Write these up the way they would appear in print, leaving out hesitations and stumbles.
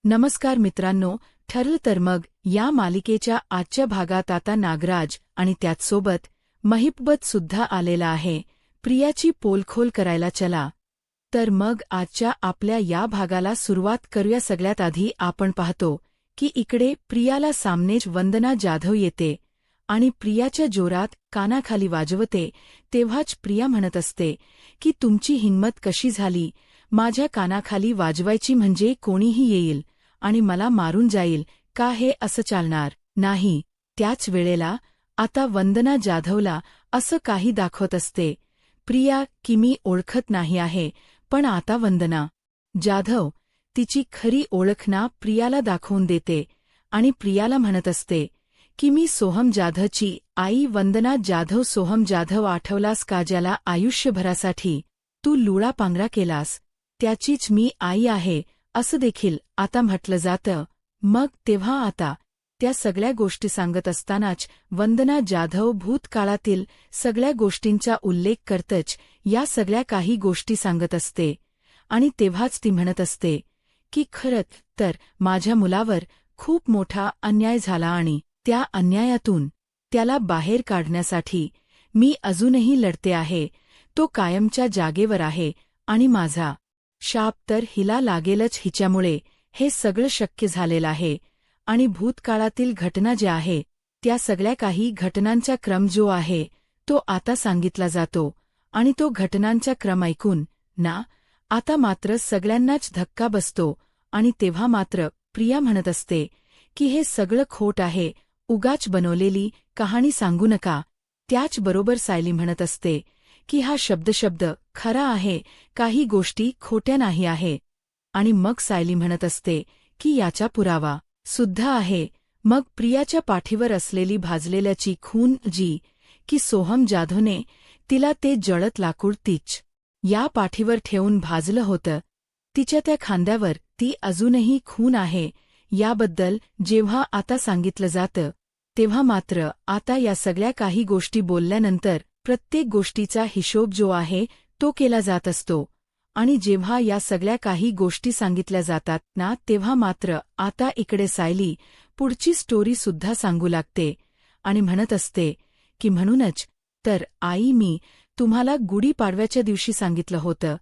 नमस्कार मित्रांनो, ठरलं तर मग या मालिकेच्या आजच्या भागात आता नागराज आणि त्याचसोबत महिब्बत सुद्धा आलेला आहे. प्रियाची पोलखोल करायला चला. तर मग आजच्या आपल्या या भागाला सुरुवात करूया. सगळ्यात आधी आपण पाहतो की इकडे प्रियाला सामनेच वंदना जाधव येते आणि प्रियाच्या जोरात कानाखाली वाजवते. तेव्हाच प्रिया म्हणत असते की तुमची हिंमत कशी झाली माझ्या कानाखाली वाजवायची, म्हणजे कोणीही येईल आणि मला मारून जाईल का, हे असं चालणार नाही. त्याच वेळेला आता वंदना जाधवला असं काही दाखवत असते. प्रिया की मी ओळखत नाही आहे, पण आता वंदना जाधव तिची खरी ओळख ना प्रियाला दाखवून देते आणि प्रियाला म्हणत असते की मी सोहम जाधवची आई वंदना जाधव. सोहम जाधव आठवलास का, ज्याला आयुष्यभरासाठी तू लुळा पांगरा केलास, त्याचीच मी आई आहे असं देखील आता म्हटलं जातं. मग तेव्हा आता त्या सगळ्या गोष्टी सांगत असतानाच वंदना जाधव भूतकाळातील सगळ्या गोष्टींचा उल्लेख करतच या सगळ्या काही गोष्टी सांगत असते आणि तेव्हाच ती म्हणत असते की खरंच तर माझ्या मुलावर खूप मोठा अन्याय झाला आणि त्या अन्यायातून त्याला बाहेर काढण्यासाठी मी अजूनही लढते आहे. तो कायमच्या जागेवर आहे आणि माझा शाप तर हिला लागेलच. हिच्यामुळे हे सगळं शक्य झालेलं आहे आणि भूतकाळातील घटना ज्या आहे त्या सगळ्या काही घटनांचा क्रम जो आहे तो आता सांगितला जातो आणि तो घटनांचा क्रम ऐकून ना आता मात्र सगळ्यांनाच धक्का बसतो आणि तेव्हा मात्र प्रिया म्हणत असते की हे सगळं खोट आहे, उगाच बनवलेली कहाणी सांगू नका. त्याचबरोबर सायली म्हणत असते की हा शब्द खरा आहे, काही गोष्टी खोट्या नाही आहे. आणि मग सायली म्हणत असते की याचा पुरावा सुद्धा आहे. मग प्रियाच्या पाठीवर असलेली भाजलेल्याची खून जी की सोहम जाधवने तिला ते जळत लाकूड तीच या पाठीवर ठेवून भाजलं होतं, तिच्या त्या खांद्यावर ती अजूनही खून आहे. याबद्दल जेव्हा आता सांगितलं जातं तेव्हा मात्र आता या सगळ्या काही गोष्टी बोलल्यानंतर प्रत्येक गोष्टीचा हिशोब जो आहे तो केला जात असतो आणि जेव्हा या सगळ्या काही गोष्टी सांगितल्या जातात ना तेव्हा मात्र आता इकडे सायली पुढची स्टोरी सुद्धा सांगू लागते आणि म्हणत असते की म्हणूनच तर आई मी तुम्हाला गुढीपाडव्याच्या दिवशी सांगितलं होतं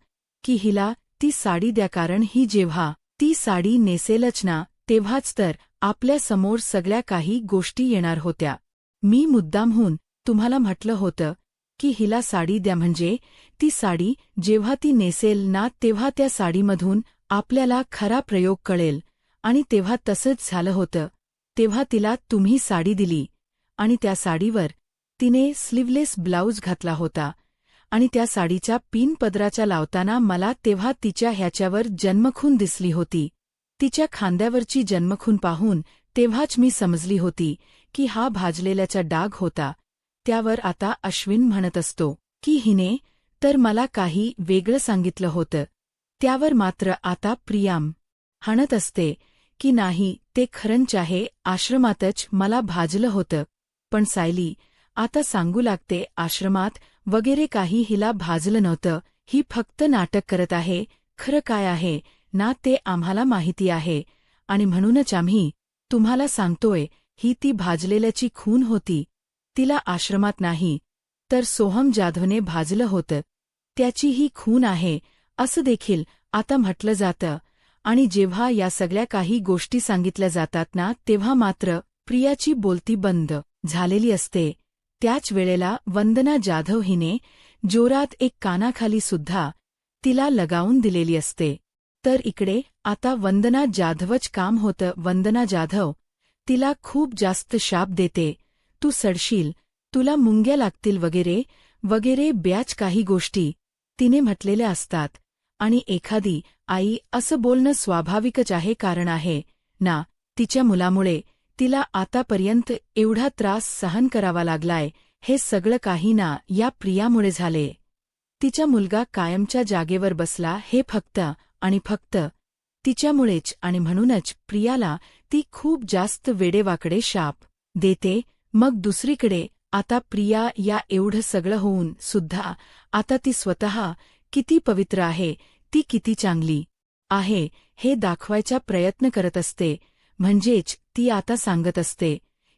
की हिला ती साडी द्या, कारण ही जेव्हा ती साडी नेसेलच ना तेव्हाच तर आपल्या समोर सगळ्या काही गोष्टी येणार होत्या. मी मुद्दामहून तुम्हाला म्हटलं होतं की हिला साडी द्या, म्हणजे ती साडी जेव्हा ती नेसेल ना तेव्हा त्या साडीमधून आपल्याला खरा प्रयोग कळेल. आणि तेव्हा तसंच झालं होतं. तेव्हा तिला तुम्ही साडी दिली आणि त्या साडीवर तिने स्लीवलेस ब्लाऊज घातला होता आणि त्या साडीच्या पिन पदराच्या लावताना मला तेव्हा तिच्या ह्याच्यावर जन्मखून दिसली होती. तिच्या खांद्यावरची जन्मखून पाहून तेव्हाच मी समजली होती की हा भाजलेल्याचा डाग होता. त्यावर आता अश्विन म्हणत असतो की हिने तर मला काही वेगळं सांगितलं होतं. त्यावर मात्र आता प्रियाम म्हणत असते की नाही, ते खरंच आहे, आश्रमातच मला भाजलं होतं. पण सायली आता सांगू लागते आश्रमात वगैरे काही हिला भाजलं नव्हतं, ही फक्त नाटक करत आहे. खरं काय आहे ना ते आम्हाला माहिती आहे आणि म्हणूनच आम्ही तुम्हाला सांगतोय, ही ती भाजलेल्याची खून होती. तिला आश्रमात नाही तर सोहम जाधवने भाजलं होतं, त्याची ही खून आहे असं देखील आता म्हटलं जातं. आणि जेव्हा या सगळ्या काही गोष्टी सांगितल्या जातात ना तेव्हा मात्र प्रियाची बोलती बंद झालेली असते. त्याच वेळेला वंदना जाधव हिने जोरात एक कानाखाली सुद्धा तिला लगावून दिलेली असते. तर इकडे आता वंदना जाधवच काम होतं. वंदना जाधव तिला खूप जास्त शाप देते, तू सडशील, तुला मुंग्या लागतील वगैरे वगैरे ब्याच काही गोष्टी तिने म्हटलेल्या असतात. आणि एखादी आई असं बोलणं स्वाभाविकच आहे, कारण आहे ना तिच्या मुलामुळे तिला आतापर्यंत एवढा त्रास सहन करावा लागलाय. हे सगळं काही ना या प्रियामुळे झाले. तिचा मुलगा कायमच्या जागेवर बसला हे फक्त आणि फक्त तिच्यामुळेच, आणि म्हणूनच प्रियाला ती खूप जास्त वेडेवाकडे शाप देते. मग दुसरीकडे आता प्रिया या एवढं सगळं होऊन सुद्धा आता ती स्वतः किती पवित्र आहे, ती किती चांगली आहे हे दाखवायचा प्रयत्न करत असते. म्हणजेच ती आता सांगत असते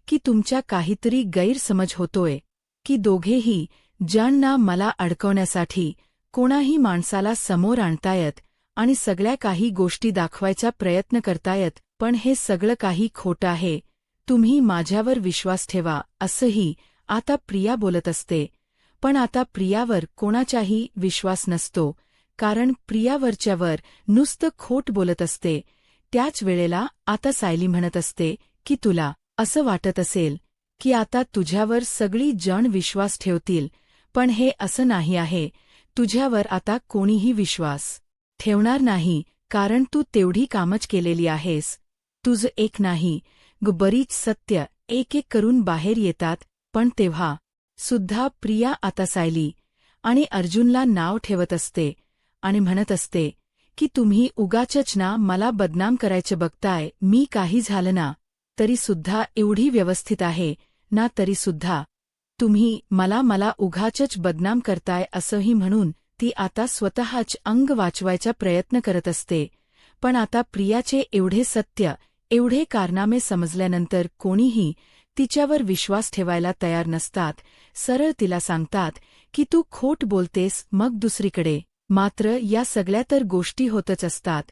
की तुमच्या काहीतरी गैरसमज होतोय, की दोघेही जण ना मला अडकवण्यासाठी कोणाही माणसाला समोर आणतायत आणि सगळ्या काही गोष्टी दाखवायचा प्रयत्न करतायत, पण हे सगळं काही खोटं आहे. तुम्ही माझ्यावर विश्वास ठेवा, असंही आता प्रिया बोलत असते. पण आता प्रियावर कोणाचाही विश्वास नसतो, कारण प्रियावरच्यावर नुसतं खोट बोलत असते. त्याच वेळेला आता सायली म्हणत असते की तुला असं वाटत असेल की आता तुझ्यावर सगळी जण विश्वास ठेवतील, पण हे असं नाही आहे. तुझ्यावर आता कोणीही विश्वास ठेवणार नाही, कारण तू तेवढी कामच केलेली आहेस. तुझं एक नाही बरीच सत्य एक एक करून बाहेर येतात. पण तेव्हा सुद्धा प्रिया आता सायली आणि अर्जुनला नाव ठेवत असते आणि म्हणत असते की तुम्ही उगाचच ना मला बदनाम करायचे बघताय. मी काही झालं ना तरी सुद्धा एवढी व्यवस्थित आहे ना, तरी सुद्धा तुम्ही मला उगाचच बदनाम करताय असंही म्हणून ती आता स्वतःच अंग वाचवायचा प्रयत्न करत असते. पण आता प्रियाचे एवढे सत्य, एवढे कारनामे समजल्यानंतर कोणीही तिच्यावर विश्वास ठेवायला तयार नसतात. सरळ तिला सांगतात की तू खोट बोलतेस. मग दुसरीकडे मात्र या सगळ्या तर गोष्टी होतच असतात.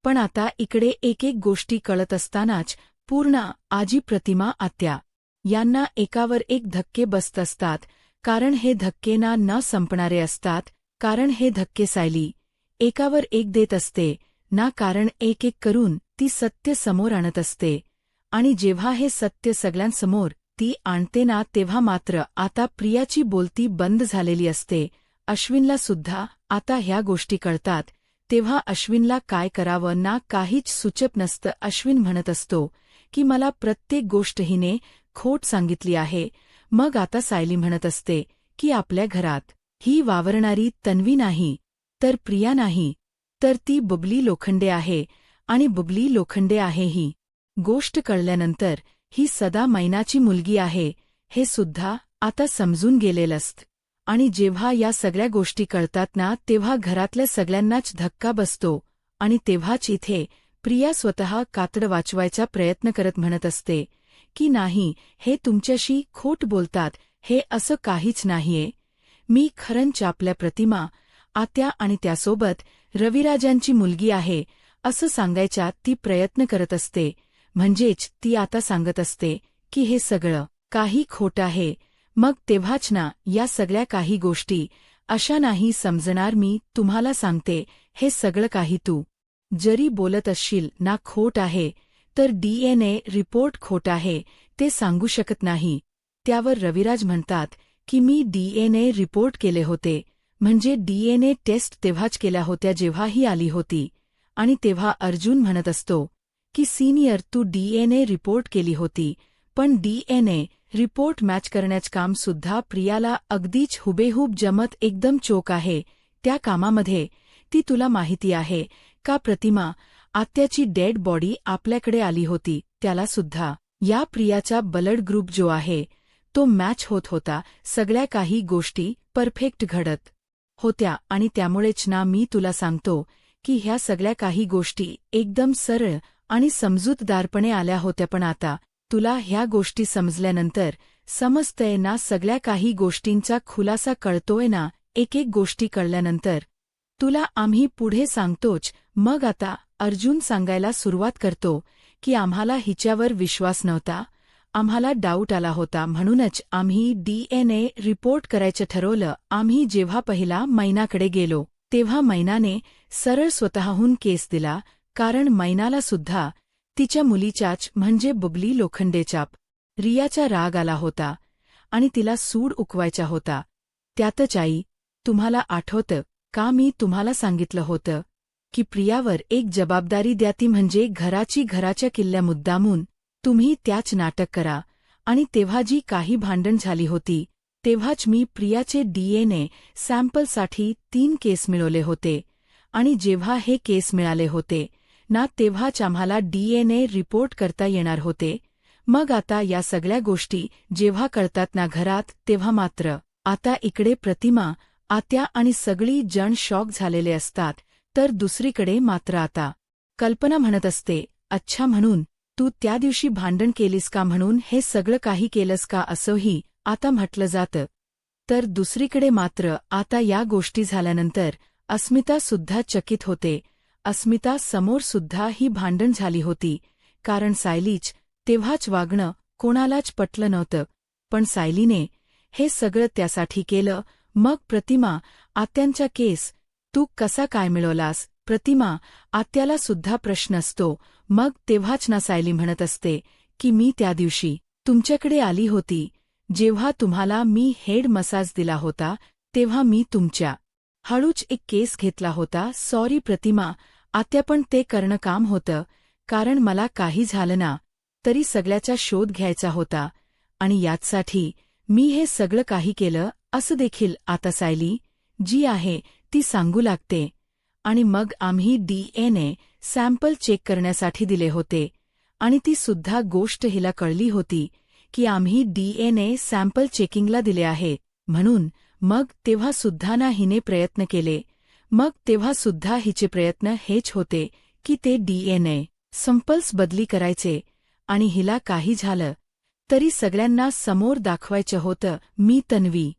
पण आता इकडे एक एक गोष्टी कळत असतानाच पूर्णा, आजी, प्रतिमा, आत्या यांना एकावर एक धक्के बसत असतात. कारण हे धक्के न संपणारे असतात. कारण हे धक्के सायली एकावर एक देत असते ना, कारण एक एक करून ती सत्य समोर आणत असते. आणि जेव्हा हे सत्य सगळ्यांसमोर ती आणते ना, तेव्हा मात्र आता प्रियाची बोलती बंद झालेली असते. अश्विनला सुद्धा आता ह्या गोष्टी कळतात. तेव्हा अश्विनला काय करावं ना काहीच सुचत नसतं. अश्विन म्हणत असतो की मला प्रत्येक गोष्ट हिने खोट सांगितली आहे. मग आता सायली म्हणत असते की आपल्या घरात ही वावरणारी तन्वी नाही तर प्रिया नाही, तर ती बबली लोखंडे आहे. आणि बबली लोखंडे आहे ही गोष्ट कळल्यानंतर ही सदा मैनाची मुलगी आहे हे सुद्धा आता समजून गेलेलं असतं. आणि जेव्हा या सगळ्या गोष्टी कळतात ना, तेव्हा घरातल्या सगळ्यांनाच धक्का बसतो. आणि तेव्हाच इथे प्रिया स्वतः कातडं वाचवायचा प्रयत्न करत म्हणत असते की नाही, हे तुमच्याशी खोट बोलतात, हे असं काहीच नाहीये. मी खरंच आपल्या प्रतिमा, आत्या आणि त्यासोबत रविराजांची मुलगी आहे असं सांगायचा ती प्रयत्न करत असते. म्हणजेच ती आता सांगत असते की हे सगळं काही खोटं आहे. मग तेव्हाच ना या सगळ्या काही गोष्टी अशा नाही समजणार. मी तुम्हाला सांगते, हे सगळं काही तू जरी बोलत असशील ना खोट आहे, तर DNA रिपोर्ट खोट आहे ते सांगू शकत नाही. त्यावर रविराज म्हणतात की मी DNA रिपोर्ट केले होते. म्हणजे DNA टेस्ट तेव्हाच केल्या होत्या जेव्हा ही आली होती. आणि तेव्हा अर्जुन म्हणत असतो की सिनियर, तू DNA रिपोर्ट केली होती, पण DNA रिपोर्ट मॅच करण्याचं काम सुद्धा प्रियाला अगदीच हुबेहूब जमत एकदम चोख आहे. त्या कामामध्ये ती तुला माहिती आहे का प्रतिमा, आत्याची डेड बॉडी आपल्याकडे आली होती, त्याला सुद्धा या प्रियाचा ब्लड ग्रुप जो आहे तो मॅच होत होता. सगळ्या काही गोष्टी परफेक्ट घडत होत्या. आणि त्यामुळेच ना मी तुला सांगतो की ह्या सगळ्या काही गोष्टी एकदम सरळ आणि समजूतदारपणे आल्या होत्या. पण आता तुला ह्या गोष्टी समजल्यानंतर समजतंय ना, सगळ्या काही गोष्टींचा खुलासा कळतोय ना. एक एक गोष्टी कळल्यानंतर तुला आम्ही पुढे सांगतोच. मग आता अर्जुन सांगायला सुरुवात करतो की आम्हाला हिच्यावर विश्वास नव्हता, आम्हाला डाऊट आला होता, म्हणूनच आम्ही DNA रिपोर्ट करायचं ठरवलं. आम्ही जेव्हा पहिला मैनाकडे गेलो तेव्हा मैनाने सरळ स्वतःहून केस दिला, कारण मैनाला सुद्धा तिच्या मुलीच्याच म्हणजे बबली लोखंडेच्या रियाचा राग आला होता आणि तिला सूड उकवायचा होता. त्यातच आई, तुम्हाला आठवतं का मी तुम्हाला सांगितलं होतं की प्रियावर एक जबाबदारी द्या, ती म्हणजे घराच्या किल्ल्या मुद्दामून तुम्ही त्याच नाटक करा. आणि तेव्हा जी काही भांडण झाली होती तेव्हाच मी प्रियाचे DNA सॅम्पलसाठी 3 केस मिळवले होते. आणि जेव्हा हे केस मिळाले होते ना, तेव्हाच आम्हाला DNA रिपोर्ट करता येणार होते. मग आता या सगळ्या गोष्टी जेव्हा कळतात ना घरात, तेव्हा मात्र आता इकडे प्रतिमा, आत्या आणि सगळी जण शॉक झालेले असतात. तर दुसरीकडे मात्र आता कल्पना म्हणत असते, अच्छा म्हणून तू त्या दिवशी भांडण केलीस का म्हणून हे सगळं काही केलंस का असंही आता म्हटलं जातं. तर दुसरीकडे मात्र आता या गोष्टी झाल्यानंतर अस्मिता सुद्धा चकित होते. अस्मिता समोर सुद्धा ही भांडण झाली होती, कारण सायलीच तेव्हाच वागणं कोणालाच पटलं नव्हतं. पण सायलीने हे सगळं त्यासाठी केलं. मग प्रतिमा आत्यांचा केस तू कसा काय मिळवलास? प्रतिमा आत्याला सुद्धा प्रश्न असतो. मग तेव्हाच ना सायली म्हणत असते की मी त्या दिवशी तुमच्याकडे आली होती जेव्हा तुम्हाला मी हेड मसाज दिला होता, तेव्हा मी तुमच्या हळूच एक केस घेतला होता. सॉरी प्रतिमा आत्या, पण ते करणं काम होतं, कारण मला काही झालं ना तरी सगळ्याचा शोध घ्यायचा होता आणि याचसाठी मी हे सगळं काही केलं असं देखील आता सायली जी आहे ती सांगू लागते. आणि मग आम्ही DNA सॅम्पल चेक करण्यासाठी दिले होते आणि ती सुद्धा गोष्ट हिला कळली होती की आम्ही DNA सॅम्पल चेकिंगला दिले आहे म्हणून. मग तेव्हा सुद्धा ना हिने प्रयत्न केले. मग तेव्हा सुद्धा हिचे प्रयत्न हेच होते की ते DNA सॅम्पल्स बदली करायचे आणि हिला काही झालं तरी सगळ्यांना समोर दाखवायचं होतं मी तन्वी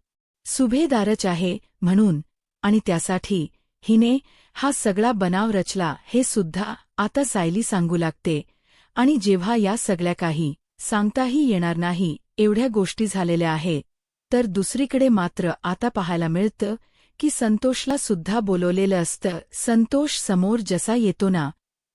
सुभेदारच आहे म्हणून. आणि त्यासाठी हिने हा सगळा बनाव रचला हे सुद्धा आता सायली सांगू लागते. आणि जेव्हा या सगळ्या काही सांगताही येणार नाही एवढ्या गोष्टी झालेल्या आहेत, तर दुसरीकडे मात्र आता पाहायला मिळतं की संतोषला सुद्धा बोलवलेलं असतं. संतोष समोर जसा येतो ना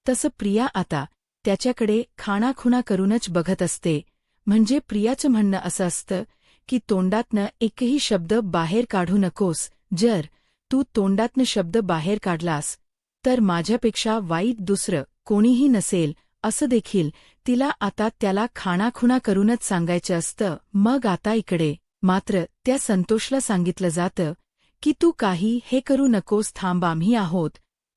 तसं प्रिया आता त्याच्याकडे खाणाखुणा करूनच बघत असते. म्हणजे प्रियाचं म्हणणं असं असतं की तोंडातनं एकही शब्द बाहेर काढू नकोस. जर तू तोंडातनं शब्द बाहेर काढलास तर माझ्यापेक्षा वाईट दुसरं कोणीही नसेल असं देखील तिला आता त्याला खाणाखुणा करूनच सांगायचं असतं. मग आता इकडे मात्र त्या संतोषला सांगितलं जातं की तू काही हे करू नकोस, थांब आम्ही आहोत,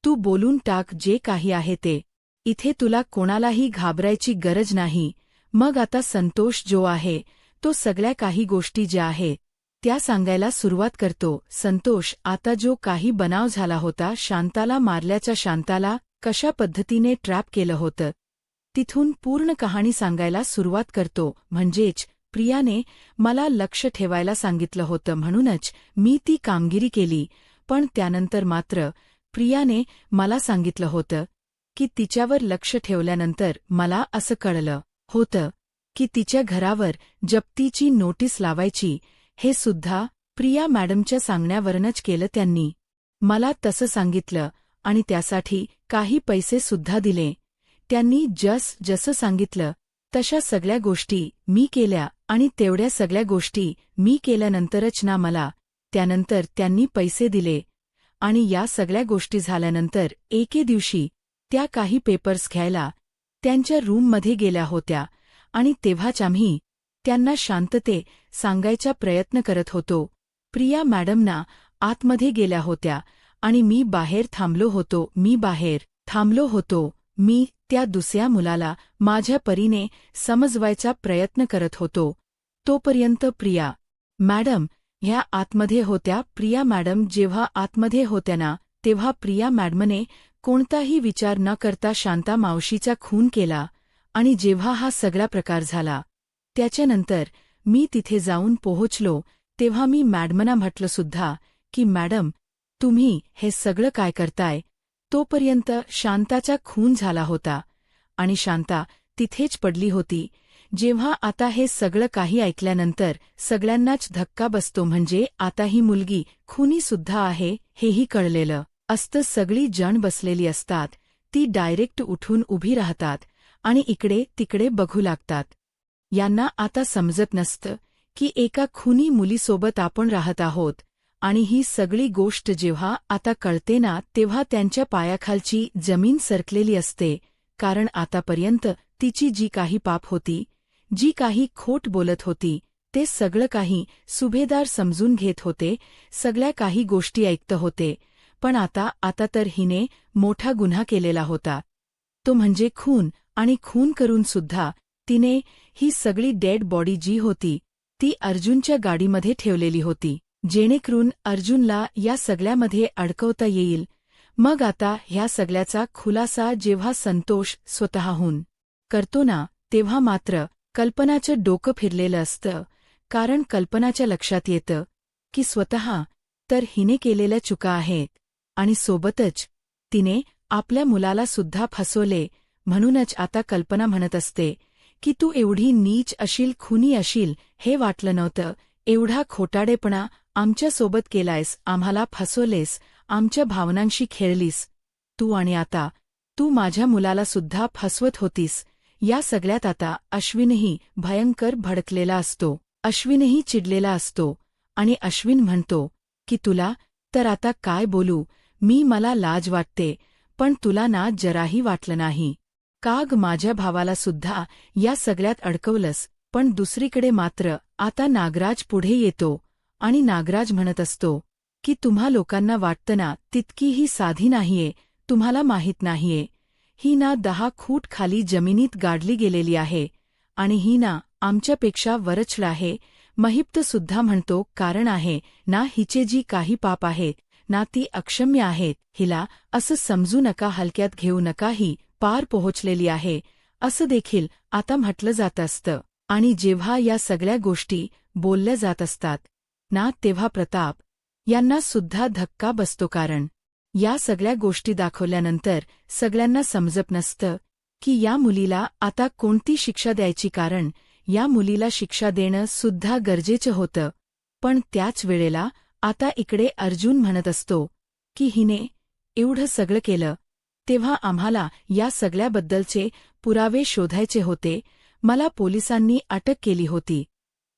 तू बोलून टाक जे काही आहे ते, इथे तुला कोणालाही घाबरायची गरज नाही. मग आता संतोष जो आहे तो सगळ्या काही गोष्टी ज्या आहेत त्या सांगायला सुरुवात करतो. संतोष आता जो काही बनाव झाला होता, शांताला मारल्याच्या शांताला कशा पद्धतीने ट्रॅप केलं होतं तिथून पूर्ण कहाणी सांगायला सुरुवात करतो. म्हणजेच प्रियाने मला लक्ष ठेवायला सांगितलं होतं म्हणूनच मी ती कामगिरी केली. पण त्यानंतर मात्र प्रियाने मला सांगितलं होतं की तिच्यावर लक्ष ठेवल्यानंतर मला असं कळलं होतं की तिच्या घरावर जप्तीची नोटीस लावायची. हे सुद्धा प्रिया मॅडमच्या सांगण्यावरूनच केलं त्यांनी. मला तसं सांगितलं आणि त्यासाठी काही पैसे सुद्धा दिले. त्यांनी जसं सांगितलं तशा सगळ्या गोष्टी मी केल्या आणि तेवढ्या सगळ्या गोष्टी मी केल्यानंतरच ना मला त्यानंतर त्यांनी पैसे दिले. आणि या सगळ्या गोष्टी झाल्यानंतर एके दिवशी त्या काही पेपर्स घ्यायला त्यांच्या रूममध्ये गेल्या होत्या आणि तेव्हाच आम्ही त्यांना शांतते सांगायचा प्रयत्न करत होतो. प्रिया मॅडमना आतमध्ये गेल्या होत्या आणि मी बाहेर थांबलो होतो. मी त्या दुसऱ्या मुलाला माझ्या परीने समजवायचा प्रयत्न करत होतो. तोपर्यंत प्रिया मॅडम ह्या आतमध्ये होत्या. प्रिया मॅडम जेव्हा आतमध्ये होत्या ना तेव्हा प्रिया मॅडमने कोणताही विचार न करता शांता मावशीचा खून केला. आणि जेव्हा हा सगळा प्रकार झाला त्याच्यानंतर मी तिथे जाऊन पोहोचलो तेव्हा मी मॅडमना म्हटलं सुद्धा की मॅडम तुम्ही हे सगळं काय करताय. तोपर्यंत शांताचा खून झाला होता आणि शांता तिथेच पडली होती. जेव्हा आता हे सगळं काही ऐकल्यानंतर सगळ्यांनाच धक्का बसतो. म्हणजे आता ही मुलगी खुनी सुद्धा आहे हेही कळलेलं असतं. सगळी जण बसलेली असतात, ती डायरेक्ट उठून उभी राहतात आणि इकडे तिकडे बघू लागतात. यांना आता समजत नसतं की एका खुनी मुलीसोबत आपण राहत आहोत. आणि ही सगळी गोष्ट जेव्हा आता कळते ना तेव्हा त्यांच्या पायाखालची जमीन सरकलेली असते. कारण आतापर्यंत तिची जी काही पाप होती, जी काही खोट बोलत होती, ते सगळं काही सुभेदार समजून घेत होते, सगळ्या काही गोष्टी ऐकत होते. पण आता तर हिने मोठा गुन्हा केलेला होता, तो म्हणजे खून. आणि खून करून सुद्धा तिने ही सगळी डेड बॉडी जी होती ती अर्जुनच्या गाडीमध्ये ठेवलेली होती, जेणेकरून अर्जुनला या सगळ्यामध्ये अडकवता येईल. मग आता ह्या सगळ्याचा खुलासा जेव्हा संतोष स्वतःहून करतो ना, तेव्हा मात्र कल्पनाचं डोकं फिरलेलं असतं. कारण कल्पनाच्या लक्षात येतं की स्वतः तर हिने केलेल्या चुका आहेत आणि सोबतच तिने आपल्या मुलाला सुद्धा फसवले. म्हणूनच आता कल्पना म्हणत असते की तू एवढी नीच अशील, खुनी अशील हे वाटलं नव्हतं. एवढा खोटाडेपणा आमच्यासोबत केलायस, आम्हाला फसवलेस, आमच्या भावनांशी खेळलीस तू, आणि आता तू माझ्या मुलाला सुद्धा फसवत होतीस. या सगळ्यात आता अश्विनही भयंकर भडकलेला असतो. अश्विनही चिडलेला असतो आणि अश्विन म्हणतो की तुला तर आता काय बोलू मी, मला लाज वाटते, पण तुला ना जराही वाटलं नाही का ग माझ्या भावाला सुद्धा या सगळ्यात अडकवलंस. पण दुसरीकडे मात्र आता नागराज पुढे येतो आणि नागराज म्हणत असतो की तुम्हा लोकांना वाटतं ना तितकी ही साधी नाहीये, तुम्हाला माहीत नाहीये, ही ना 10 फूट खाली जमिनीत गाडली गेलेली आहे आणि ही ना आमच्यापेक्षा वरचढ आहे. महिप्त सुद्धा म्हणतो कारण आहे ना हिचे जी काही पाप आहेत ना ती अक्षम्य आहेत. हिला असं समजू नका, हलक्यात घेऊ नका, ही पार पोहोचलेली आहे असं देखील आता म्हटलं जात असतं. आणि जेव्हा या सगळ्या गोष्टी बोलल्या जात असतात ना तेव्हा प्रताप यांना सुद्धा धक्का बसतो. कारण या सगळ्या गोष्टी दाखवल्यानंतर सगळ्यांना समजत नसतं की या मुलीला आता कोणती शिक्षा द्यायची, कारण या मुलीला शिक्षा देणं सुद्धा गरजेचं होतं. पण त्याच वेळेला आता इकडे अर्जुन म्हणत असतो की हिने एवढं सगळं केलं तेव्हा आम्हाला या सगळ्याबद्दलचे पुरावे शोधायचे होते. मला पोलिसांनी अटक केली होती,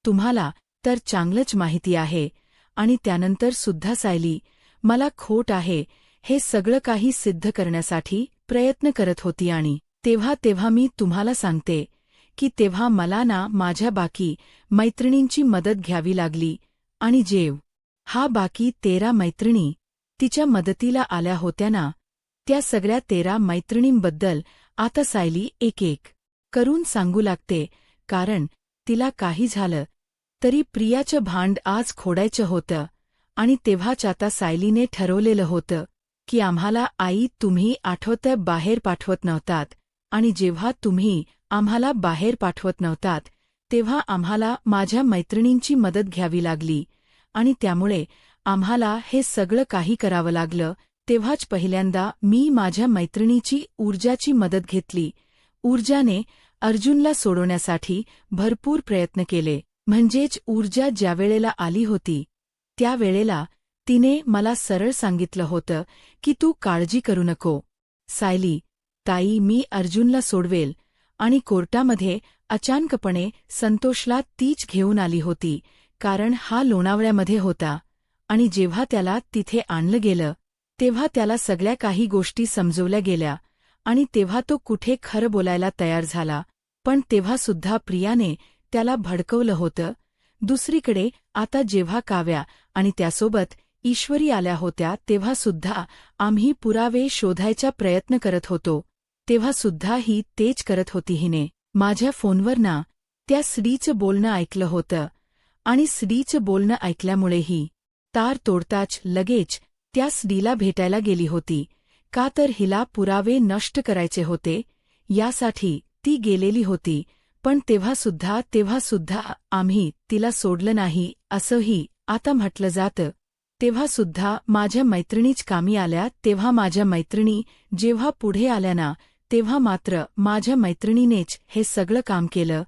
तुम्हाला तर चांगलंच माहिती आहे. आणि त्यानंतर सुद्धा सायली मला खोट आहे हे सगळं काही सिद्ध करण्यासाठी प्रयत्न करत होती. आणि तेव्हा मी तुम्हाला सांगते की तेव्हा मला ना माझ्या बाकी मैत्रिणींची मदत घ्यावी लागली. आणि हा बाकी 13 मैत्रिणी तिच्या मदतीला आल्या होत्या ना, त्या सगळ्या 13 मैत्रिणींबद्दल आता सायली एक करून सांगू लागते. कारण तिला काही झालं तरी प्रियाचं भांड आज खोडायचं होतं. आणि तेव्हाच आता सायलीने ठरवलेलं होतं की आम्हाला आई तुम्ही आठवतं बाहेर पाठवत नव्हतात, आणि जेव्हा तुम्ही आम्हाला बाहेर पाठवत नव्हतात तेव्हा आम्हाला माझ्या मैत्रिणींची मदत घ्यावी लागली आणि त्यामुळे आम्हाला हे सगळं काही करावं लागलं. तेव्हाच पहिल्यांदा मी माझ्या मैत्रिणीची ऊर्जाची मदत घेतली. ऊर्जाने अर्जुनला सोडवण्यासाठी भरपूर प्रयत्न केले. म्हणजेच ऊर्जा ज्यावेळेला आली होती त्यावेळेला तिने मला सरळ सांगितलं होतं की तू काळजी करू नको सायली, ताई मी अर्जुनला सोडवेल. आणि कोर्टामध्ये अचानकपणे संतोषला तीच घेऊन आली होती, कारण हा लोणावळ्यामध्ये होता. आणि जेव्हा त्याला तिथे आणलं गेलं तेव्हा त्याला सगळ्या काही गोष्टी समजवल्या गेल्या आणि तेव्हा तो कुठे खरं बोलायला तयार झाला. पण तेव्हासुद्धा प्रियाने त्याला भडकवलं होतं. दुसरीकडे आता जेव्हा काव्या आणि त्यासोबत ईश्वरी आल्या होत्या तेव्हासुद्धा आम्ही पुरावे शोधायचा प्रयत्न करत होतो. तेव्हासुद्धा ही तेच करत होती. हिने माझ्या फोनवर ना त्या स्त्रीचं बोलणं ऐकलं होतं आणि स्त्रीचं बोलणं ऐकल्यामुळे ही तार तोडताच लगेच त्या स्त्रीला भेटायला गेली होती. का तर हिला पुरावे नष्ट करायचे होते यासाठी ती गेलेली होती. पण तेव्हासुद्धा आम्ही तिला सोडलं नाही असंही आता म्हटलं जातं. तेव्हासुद्धा माझ्या मैत्रिणीच कामी आल्या. तेव्हा माझ्या मैत्रिणी जेव्हा पुढे आल्या ना तेव्हा मात्र माझ्या मैत्रिणीनेच हे सगळं काम केलं.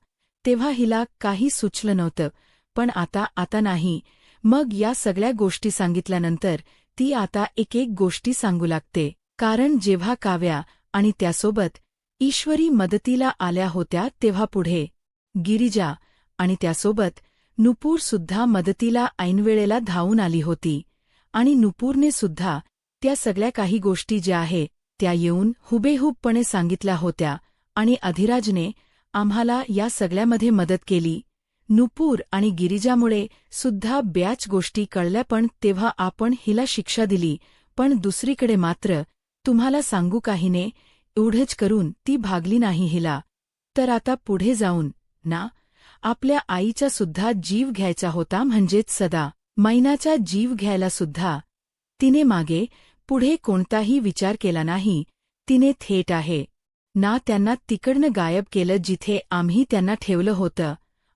तेव्हा हिला काही सुचलं नव्हतं. पण आता नाही. मग या सगळ्या गोष्टी सांगितल्यानंतर ती आता एक गोष्टी सांगू लागते. कारण जेव्हा काव्या आणि त्यासोबत ईश्वरी मदतीला आल्या होत्या तेव्हा पुढे गिरिजा आणि त्यासोबत नुपूरसुद्धा मदतीला ऐनवेळेला धावून आली होती. आणि नुपूरने सुद्धा त्या सगळ्या काही गोष्टी ज्या आहेत त्या येऊन हुबेहूबपणे सांगितल्या होत्या. आणि अधिराजने आम्हाला या सगळ्यामध्ये मदत केली. नुपूर आणि गिरिजामुळे सुद्धा बऱ्याच गोष्टी कळल्या. पण तेव्हा आपण हिला शिक्षा दिली. पण दुसरीकडे मात्र तुम्हाला सांगू का, हिने एवढंच करून ती भागली नाही. हिला तर आता पुढे जाऊन ना आपल्या आईचा सुद्धा जीव घ्यायचा होता. म्हणजेच सदा मैनाचा जीव घ्यायला सुद्धा तिने मागे पुढे कोणताही विचार केला नाही. तिने थेट आहे ना त्यांना तिकडनं गायब केलं जिथे आम्ही त्यांना ठेवलं होतं,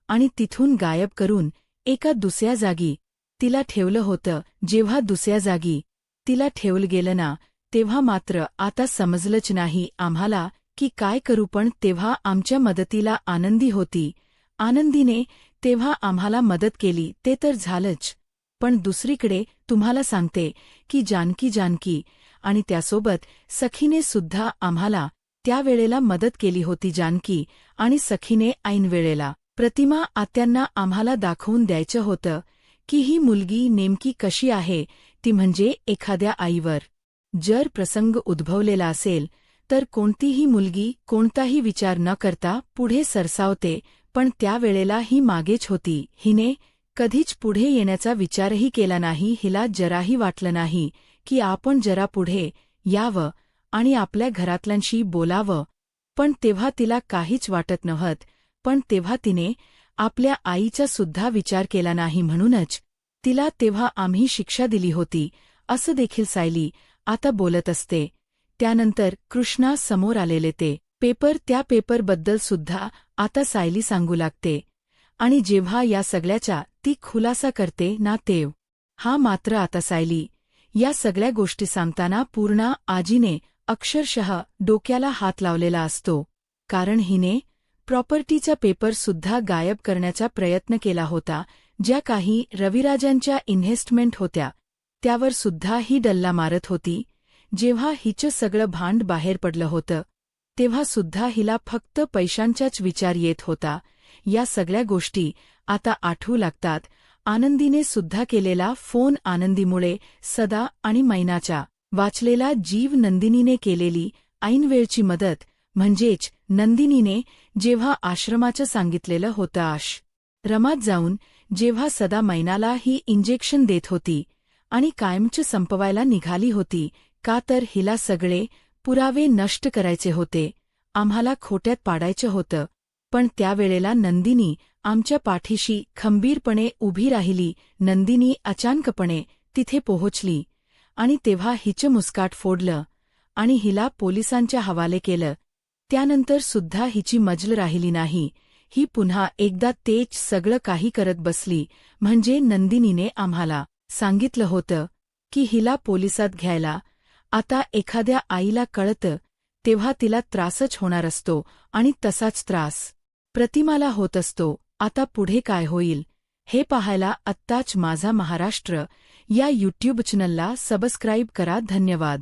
आणि तिथून गायब करून एका दुसऱ्या जागी तिला ठेवलं होतं. जेव्हा दुसऱ्या जागी तिला ठेवलं गेलं ना, तेव्हा मात्र आता समजलंच नाही आम्हाला की काय करू. पण तेव्हा आमच्या मदतीला आनंदी होती. आनंदीने तेव्हा आम्हाला मदत केली ते तर झालंच, पण दुसरीकडे तुम्हाला सांगते की जानकी आणि त्यासोबत सखीने सुद्धा आम्हाला त्यावेळेला मदत केली होती. जानकी आणि सखीने ऐनवेळेला प्रतिमा आत्यांना आम्हाला दाखवून द्यायचं होतं की ही मुलगी नेमकी कशी आहे ती. म्हणजे एखाद्या आईवर जर प्रसंग उद्भवलेला असेल तर कोणतीही मुलगी कोणताही विचार न करता पुढे सरसावते, पण त्यावेळेला ही मागेच होती. हिने कधीच पुढे येण्याचा विचारही केला नाही. हिला जराही वाटलं नाही की आपण जरा पुढे यावं आणि आपल्या घरातल्यांशी बोलावं, पण तेव्हा तिला काहीच वाटत नव्हतं. पण तेव्हा तिने आपल्या आईचा सुद्धा विचार केला नाही. म्हणूनच तिला तेव्हा आम्ही शिक्षा दिली होती, असं देखील सायली आता बोलत असते. त्यानंतर कृष्णा समोर आलेले ते पेपर, त्या पेपरबद्दल सुद्धा आता सायली सांगू लागते. आणि जेव्हा या सगळ्याचा ती खुलासा करते ना, हा मात्र आता सायली या सगळ्या गोष्टी सांगताना पूर्ण आजीने अक्षरशः डोक्याला हात लावलेला असतो. कारण हिने प्रॉपर्टीचा पेपर सुद्धा गायब करण्याचा प्रयत्न केला होता. ज्या काही रविराजांच्या इन्व्हेस्टमेंट होत्या त्यावर सुद्धा ही डल्ला मारत होती. जेव्हा हिचं सगळं भांड बाहेर पडलं होतं तेव्हा सुद्धा हिला फक्त पैशांचाच विचार येत होता. या सगळ्या गोष्टी आता आठवू लागतात. आनंदीने सुद्धा केलेला फोन, आनंदीमुळे सदा आणि मैनाचा वाचलेला जीव, नंदिनीने केलेली ऐनवेळची मदत, म्हणजेच नंदिनीने जेव्हा आश्रमाचं सांगितलेलं होतं आश्रमात जाऊन जेव्हा सदा मैनाला ही इंजेक्शन देत होती आणि कायमचं संपवायला निघाली होती, का तर हिला सगळे पुरावे नष्ट करायचे होते, आम्हाला खोट्यात पाडायचं होतं. पण त्यावेळेला नंदिनी आमच्या पाठीशी खंबीरपणे उभी राहिली. नंदिनी अचानकपणे तिथे पोहोचली आणि तेव्हा हिचं मुस्काट फोडलं आणि हिला पोलिसांच्या हवाले केलं. त्यानंतर सुद्धा हिची मजल राहिली नाही. ही पुन्हा एकदा तेच सगळं काही करत बसली. म्हणजे नंदिनीने आम्हाला सांगितलं होतं की हिला पोलिसात घ्यायला आता एखाद्या आईला कळतं तेव्हा तिला त्रासच होणार असतो आणि तसाच त्रास प्रतिमाला होत असतो. आता पुढे काय होईल हे पाहायला आत्ताच माझा महाराष्ट्र या यूट्यूब चॅनलला सबस्क्राईब करा. धन्यवाद.